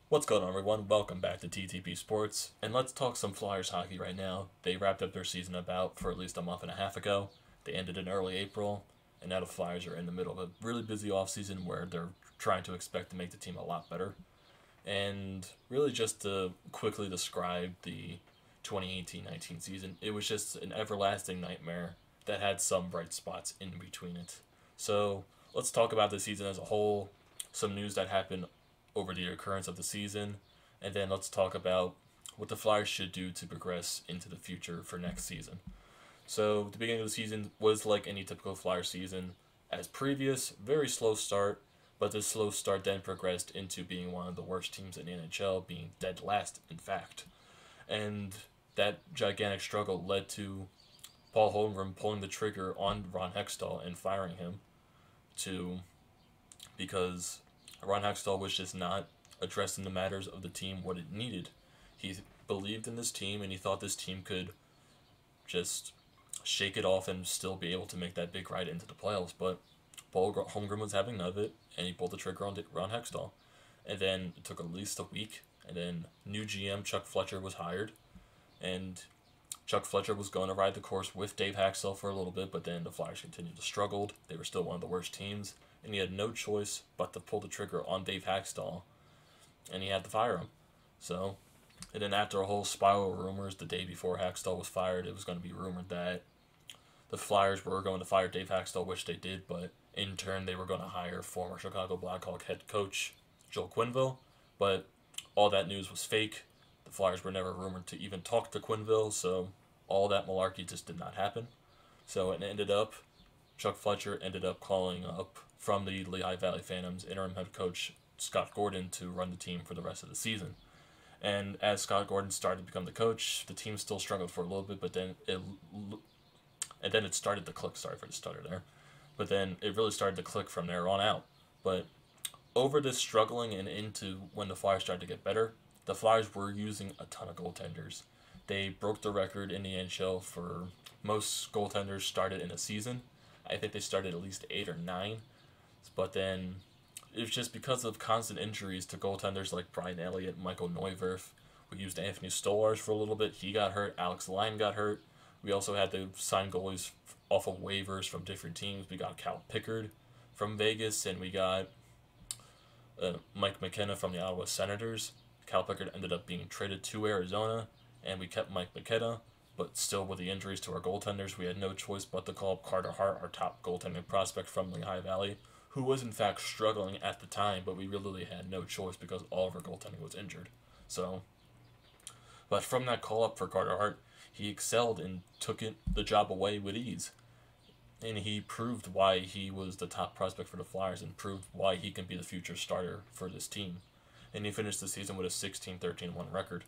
What's going on, everyone? Welcome back to TTP Sports, and let's talk some Flyers hockey right now. They wrapped up their season about for at least a month and a half ago. They ended in early April, and now the Flyers are in the middle of a really busy offseason where they're trying to expect to make the team a lot better. And really, just to quickly describe the 2018-19 season, it was just an everlasting nightmare that had some bright spots in between it. So let's talk about the season as a whole, some news that happened over the occurrence of the season, and then let's talk about what the Flyers should do to progress into the future for next season. So the beginning of the season was like any typical Flyer season, as previous, very slow start, but this slow start then progressed into being one of the worst teams in the NHL, being dead last, in fact. And that gigantic struggle led to Paul Holmgren pulling the trigger on Ron Hextall and firing him to because Ron Hextall was just not addressing the matters of the team what it needed. He believed in this team and he thought this team could just shake it off and still be able to make that big ride into the playoffs. But Paul Holmgren was having none of it, and he pulled the trigger on Ron Hextall. And then it took at least a week, and then new GM Chuck Fletcher was hired, and Chuck Fletcher was going to ride the course with Dave Haxtell for a little bit, but then the Flyers continued to struggle. They were still one of the worst teams, and he had no choice but to pull the trigger on Dave Haxtall, and he had to fire him. So, and then after a whole spiral of rumors, the day before Haxtell was fired, it was going to be rumored that the Flyers were going to fire Dave Haxtell, which they did, but in turn they were going to hire former Chicago Blackhawk head coach Joel Quenneville. But all that news was fake. The Flyers were never rumored to even talk to Quenneville, so all that malarkey just did not happen. So it ended up, Chuck Fletcher ended up calling up from the Lehigh Valley Phantoms interim head coach Scott Gordon to run the team for the rest of the season. And as Scott Gordon started to become the coach, the team still struggled for a little bit, but then it started to click. Sorry for the stutter there, but then it really started to click from there on out. But over this struggling and into when the Flyers started to get better, the Flyers were using a ton of goaltenders. They broke the record in the NHL for most goaltenders started in a season. I think they started at least 8 or 9, but then it was just because of constant injuries to goaltenders like Brian Elliott, Michael Neuwirth. We used Anthony Stolarz for a little bit. He got hurt. Alex Lyon got hurt. We also had to sign goalies off of waivers from different teams. We got Cal Pickard from Vegas, and we got Mike McKenna from the Ottawa Senators. Cal Pickard ended up being traded to Arizona, and we kept Mike McKenna, but still with the injuries to our goaltenders, we had no choice but to call up Carter Hart, our top goaltending prospect from Lehigh Valley, who was in fact struggling at the time, but we really had no choice because all of our goaltending was injured. So, but from that call up for Carter Hart, he excelled and took the job away with ease. And he proved why he was the top prospect for the Flyers and proved why he can be the future starter for this team. And he finished the season with a 16-13-1 record,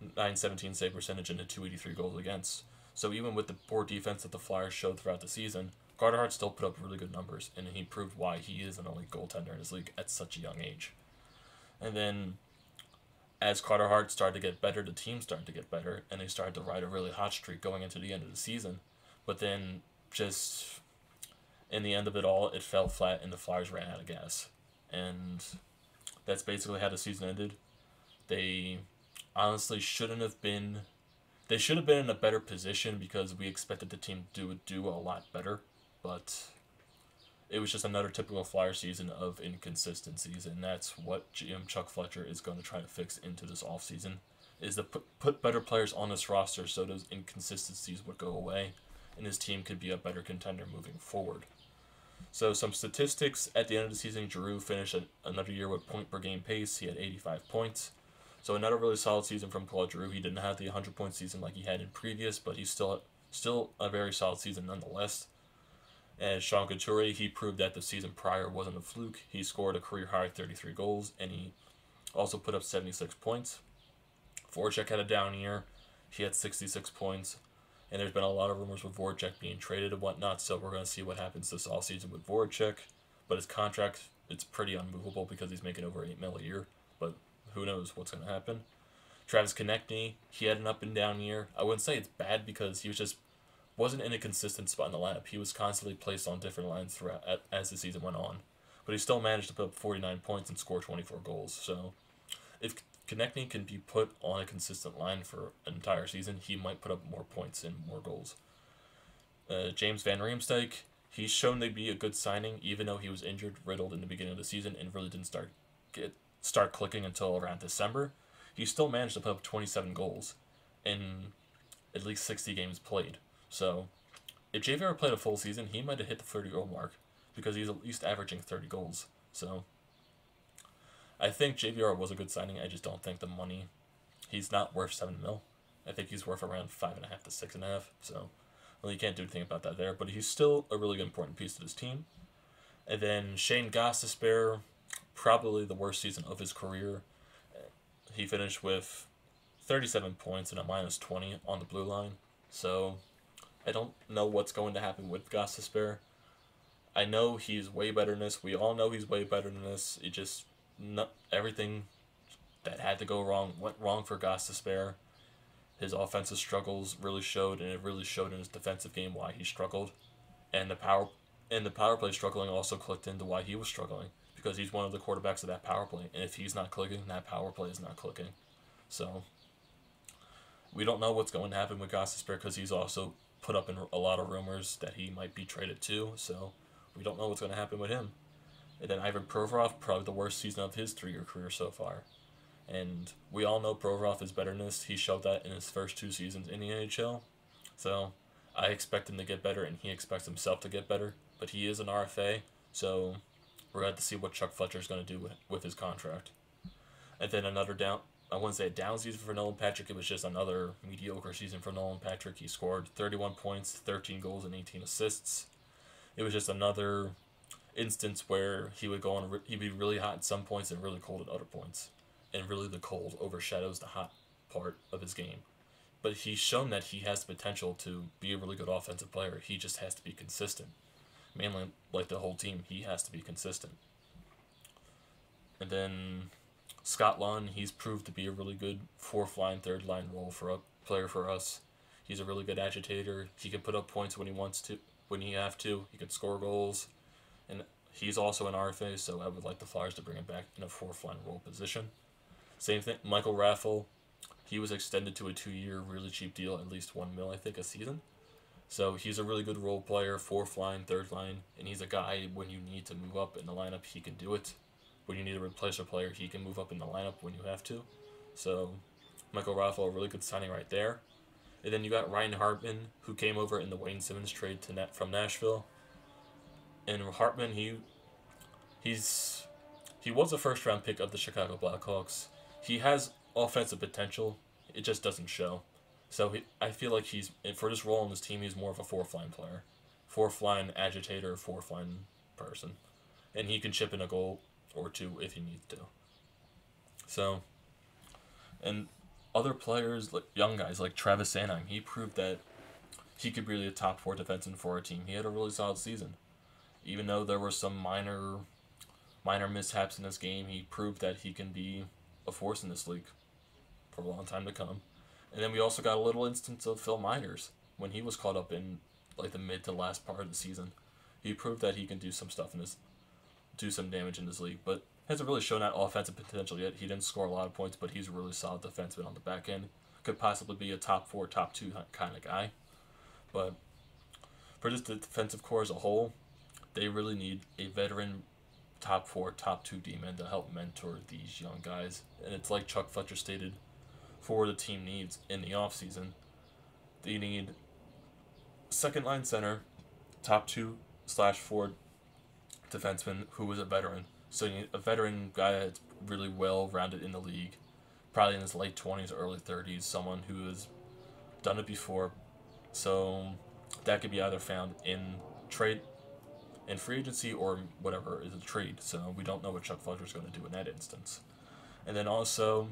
917 save percentage, and a 283 goals against. So even with the poor defense that the Flyers showed throughout the season, Carter Hart still put up really good numbers, and he proved why he is an elite goaltender in his league at such a young age. And then as Carter Hart started to get better, the team started to get better, and they started to ride a really hot streak going into the end of the season. But then, just in the end of it all, it fell flat, and the Flyers ran out of gas. And that's basically how the season ended. They honestly shouldn't have been. They should have been in a better position because we expected the team to do a lot better, but it was just another typical Flyer season of inconsistencies, and that's what GM Chuck Fletcher is going to try to fix into this offseason, is to put better players on this roster so those inconsistencies would go away, and his team could be a better contender moving forward. So some statistics at the end of the season, Giroux finished another year with point per game pace. He had 85 points. So another really solid season from Claude Giroux. He didn't have the 100-point season like he had in previous, but he's still a very solid season nonetheless. And Sean Couturier, he proved that the season prior wasn't a fluke. He scored a career-high 33 goals, and he also put up 76 points. Voracek had a down year. He had 66 points. And there's been a lot of rumors with Voracek being traded and whatnot, so we're going to see what happens this offseason with Voracek. But his contract, it's pretty unmovable because he's making over $8 million a year, but who knows what's going to happen. Travis Konechny, he had an up and down year. I wouldn't say it's bad because he wasn't in a consistent spot in the lineup. He was constantly placed on different lines throughout as the season went on. But he still managed to put up 49 points and score 24 goals. So If Konechny can be put on a consistent line for an entire season, he might put up more points and more goals. James Van Riemsdyk, he's shown to be a good signing, even though he was injured, riddled in the beginning of the season, and really didn't start clicking until around December. He still managed to put up 27 goals in at least 60 games played. So if JVR played a full season, he might have hit the 30-goal mark because he's at least averaging 30 goals. So I think JVR was a good signing. I just don't think the money. He's not worth $7 million. I think he's worth around 5.5 to 6.5. So, well, you can't do anything about that there. But he's still a really important piece to this team. And then Shane Gostisbehere, probably the worst season of his career. He finished with 37 points and a -20 on the blue line. So I don't know what's going to happen with Gostisbehere. I know he's way better than this. We all know he's way better than this. It just everything that had to go wrong went wrong for Gostisbehere. His offensive struggles really showed, and it really showed in his defensive game why he struggled. And the power play struggling also clicked into why he was struggling, because he's one of the quarterbacks of that power play, and if he's not clicking, that power play is not clicking. So we don't know what's going to happen with Gostisbehere because he's also put up in a lot of rumors that he might be traded too. So we don't know what's going to happen with him. And then Ivan Provorov, probably the worst season of his 3-year career so far. And we all know Provorov is better than this. He showed that in his first 2 seasons in the NHL. So I expect him to get better, and he expects himself to get better. But he is an RFA, so we're going to have to see what Chuck Fletcher is going to do with his contract. And then another I wouldn't say a down season for Nolan Patrick. It was just another mediocre season for Nolan Patrick. He scored 31 points, 13 goals, and 18 assists. It was just another instance where he'd be really hot at some points and really cold at other points. And really the cold overshadows the hot part of his game. But he's shown that he has the potential to be a really good offensive player. He just has to be consistent. Mainly, like the whole team, he has to be consistent. And then Scott Lund, he's proved to be a really good 4th line, 3rd line role for a player for us. He's a really good agitator. He can put up points when he wants to, when he have to. He can score goals. And he's also an RFA, so I would like the Flyers to bring him back in a 4th line role position. Same thing, Michael Raffel, he was extended to a 2-year really cheap deal, at least $1 million, I think, a season. So he's a really good role player, 4th line, 3rd line, and he's a guy when you need to move up in the lineup, he can do it. When you need to replace a player, he can move up in the lineup when you have to. So Michael Raffel, a really good signing right there. And then you got Ryan Hartman, who came over in the Wayne Simmons trade from Nashville. And Hartman, he was a 1st-round pick of the Chicago Blackhawks. He has offensive potential. It just doesn't show. So I feel like for this role on this team, he's more of a 4th line player. 4th line agitator, 4th line person. And he can chip in a goal or 2 if he needs to. So, and other players, like young guys like Travis Sanheim, he proved that he could be really a top 4 defenseman for our team. He had a really solid season. Even though there were some minor mishaps in this game, he proved that he can be a force in this league for a long time to come. And then we also got a little instance of Phil Myers when he was caught up in like the mid to last part of the season. He proved that he can do some stuff do some damage in this league, but hasn't really shown that offensive potential yet. He didn't score a lot of points, but he's a really solid defenseman on the back end. Could possibly be a top 4, top 2 kind of guy. But for this defensive core as a whole, they really need a veteran top 4, top 2 D-men to help mentor these young guys. And it's like Chuck Fletcher stated, for the team needs in the offseason, they need 2nd line center, top 2/4 defenseman who is a veteran. So you need a veteran guy that's really well-rounded in the league, probably in his late 20s, early 30s, someone who has done it before. So that could be either found in free agency or whatever is a trade. So we don't know what Chuck Fletcher is going to do in that instance. And then also,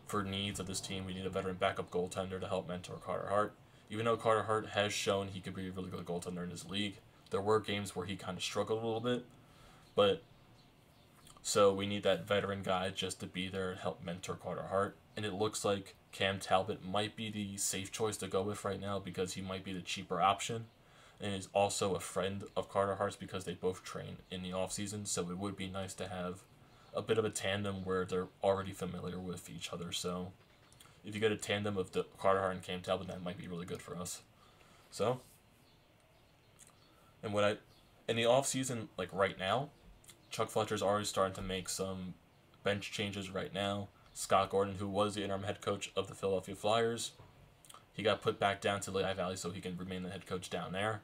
for needs of this team, we need a veteran backup goaltender to help mentor Carter Hart. Even though Carter Hart has shown he could be a really good goaltender in this league, there were games where he kind of struggled a little bit. But so we need that veteran guy just to be there and help mentor Carter Hart. And it looks like Cam Talbot might be the safe choice to go with right now because he might be the cheaper option. And is also a friend of Carter Hart's because they both train in the offseason. So it would be nice to have a bit of a tandem where they're already familiar with each other. So if you get a tandem of the Carter Hart and Cam Talbot, that might be really good for us. So, and in the offseason, like right now, Chuck Fletcher's already starting to make some bench changes right now. Scott Gordon, who was the interim head coach of the Philadelphia Flyers, he got put back down to Lehigh Valley so he can remain the head coach down there.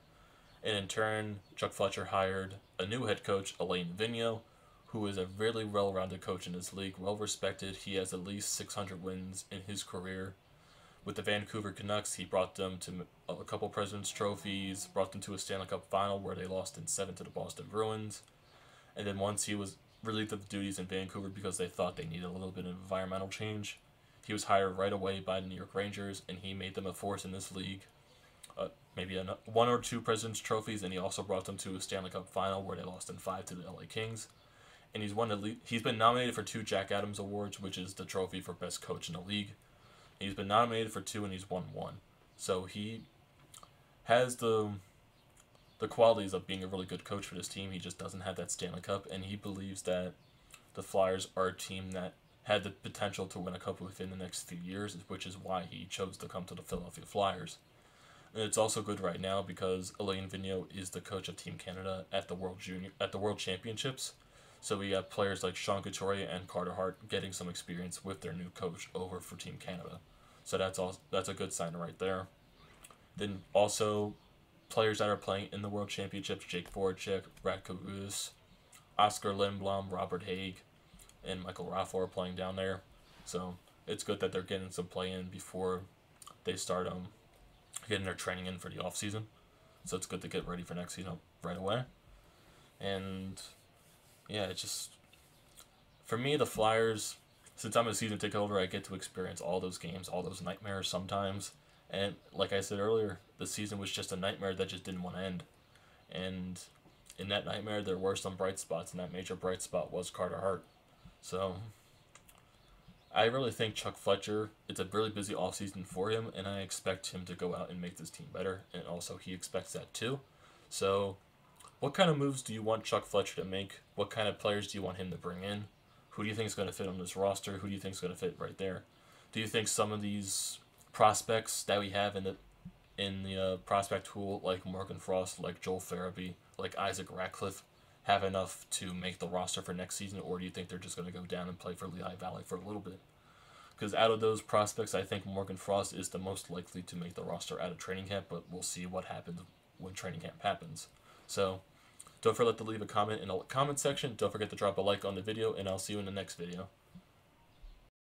And in turn, Chuck Fletcher hired a new head coach, Alain Vigneault, who is a really well-rounded coach in this league, well-respected. He has at least 600 wins in his career. With the Vancouver Canucks, he brought them to a couple President's Trophies, brought them to a Stanley Cup final where they lost in 7 to the Boston Bruins. And then once he was relieved of the duties in Vancouver because they thought they needed a little bit of environmental change, he was hired right away by the New York Rangers, and he made them a force in this league. Maybe 1 or 2 President's Trophies, and he also brought them to a Stanley Cup final where they lost in 5 to the LA Kings. And he's been nominated for 2 Jack Adams Awards, which is the trophy for best coach in the league. He's been nominated for 2, and he's won 1. So he has the qualities of being a really good coach for this team. He just doesn't have that Stanley Cup, and he believes that the Flyers are a team that had the potential to win a cup within the next few years, which is why he chose to come to the Philadelphia Flyers. And it's also good right now because Alain Vigneault is the coach of Team Canada at the World Championships. So we have players like Sean Couturier and Carter Hart getting some experience with their new coach over for Team Canada. So that's a good sign right there. Then also players that are playing in the World Championships, Jake Voracek, Radko Gudas, Oscar Lindblom, Robert Haig, and Michael Raffler are playing down there. So it's good that they're getting some play in before they start getting their training in for the offseason. So it's good to get ready for next season right away. And yeah, it's just, for me, the Flyers, since I'm a season ticket holder, I get to experience all those games, all those nightmares sometimes. And like I said earlier, the season was just a nightmare that just didn't want to end. And in that nightmare, there were some bright spots, and that major bright spot was Carter Hart. So I really think Chuck Fletcher, it's a really busy offseason for him, and I expect him to go out and make this team better, and also he expects that too. So what kind of moves do you want Chuck Fletcher to make? What kind of players do you want him to bring in? Who do you think is going to fit on this roster? Who do you think is going to fit right there? Do you think some of these prospects that we have in the prospect pool, like Morgan Frost, like Joel Farabee, like Isaac Ratcliffe, have enough to make the roster for next season, or do you think they're just going to go down and play for Lehigh Valley for a little bit? Because out of those prospects, I think Morgan Frost is the most likely to make the roster out of training camp, but we'll see what happens when training camp happens. So don't forget to leave a comment in the comment section. Don't forget to drop a like on the video, and I'll see you in the next video.